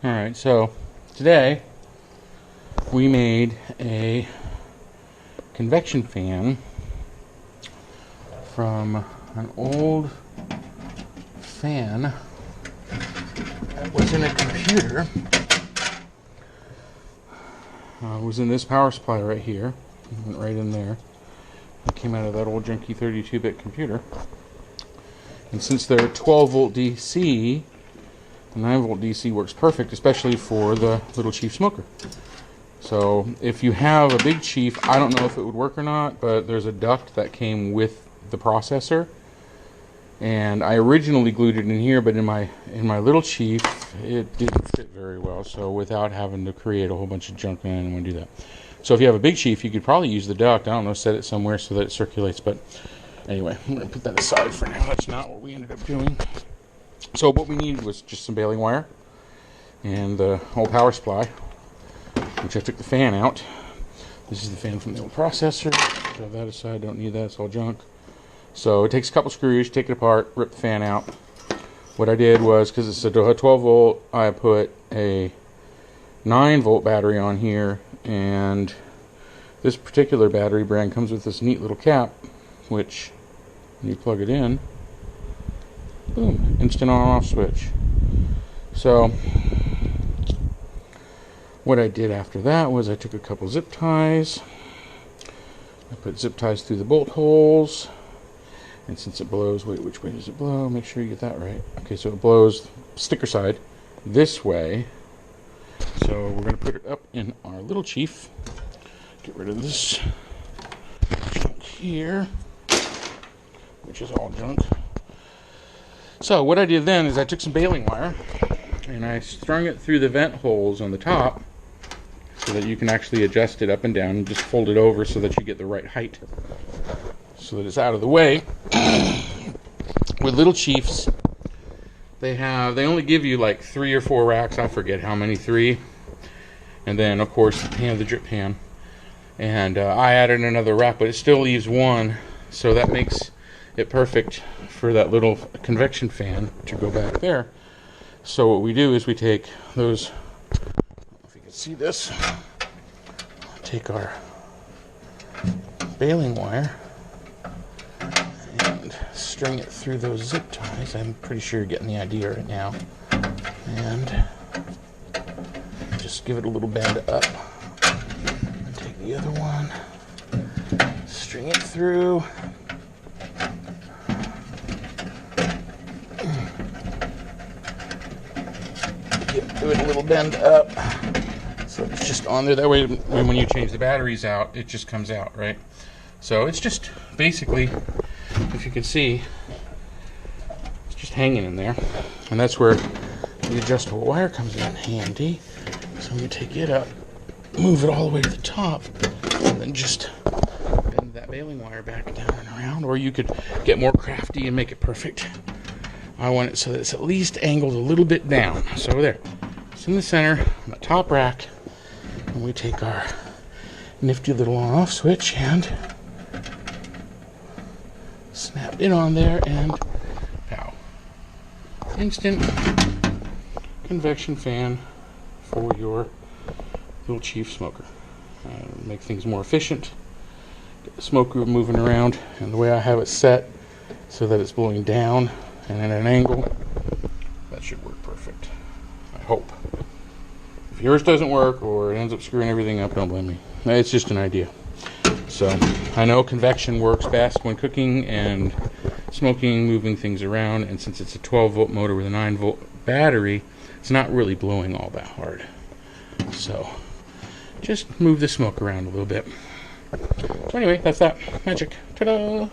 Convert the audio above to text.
Alright, so today we made a convection fan from an old fan that was in a computer. It was in this power supply right here. It went right in there. It came out of that old junky 32-bit computer. And since they're 12 volt DC, the 9 volt DC works perfect, especially for the little Chief smoker. So if you have a big Chief, I don't know if it would work or not, but there's a duct that came with the processor. And I originally glued it in here, but in my little Chief, it didn't fit very well. So without having to create a whole bunch of junk, I didn't want to do that. So if you have a big Chief, you could probably use the duct. I don't know, set it somewhere so that it circulates. But anyway, I'm going to put that aside for now. That's not what we ended up doing. So what we needed was just some baling wire and the old power supply, which I took the fan out. This is the fan from the old processor. Shove that aside. Don't need that. It's all junk. So it takes a couple screws, take it apart, rip the fan out. What I did was, because it's a 12 volt, I put a 9 volt battery on here, and this particular battery brand comes with this neat little cap, which when you plug it in, boom, instant on off switch. So what I did after that was I took a couple zip ties, I put zip ties through the bolt holes. And since it blows, wait, which way does it blow? Make sure you get that right. Okay, so it blows sticker side this way. So we're going to put it up in our little Chief. Get rid of this junk here, which is all junk. So what I did then is I took some baling wire and I strung it through the vent holes on the top so that you can actually adjust it up and down and just fold it over so that you get the right height, so that it's out of the way. With little Chiefs, they only give you like 3 or 4 racks. I forget how many, 3. And then of course the pan, the drip pan. And I added another rack, but it still leaves 1, so that makes it perfect for that little convection fan to go back there. So what we do is we take those, I don't know if you can see this, take our baling wire and string it through those zip ties. I'm pretty sure you're getting the idea right now. And just give it a little bend up. And take the other one, string it through. Give it a little bend up so it's just on there. That way when you change the batteries out, it just comes out, right? So it's just basically, if you can see, it's just hanging in there. And that's where the adjustable wire comes in handy. So I'm going to take it up, move it all the way to the top, and then just bend that baling wire back down and around. Or you could get more crafty and make it perfect. I want it so that it's at least angled a little bit down. So there, it's in the center, on the top rack, and we take our nifty little on-off switch and snap it on there, and pow. Instant convection fan for your little Chief smoker. Make things more efficient, get the smoke moving around, and the way I have it set so that it's blowing down and at an angle, that should work perfect. I hope. If yours doesn't work or it ends up screwing everything up, don't blame me. It's just an idea. So I know convection works best when cooking and smoking, moving things around, and since it's a 12 volt motor with a 9 volt battery, it's not really blowing all that hard. So just move the smoke around a little bit. So anyway, that's that. Magic. Ta-da!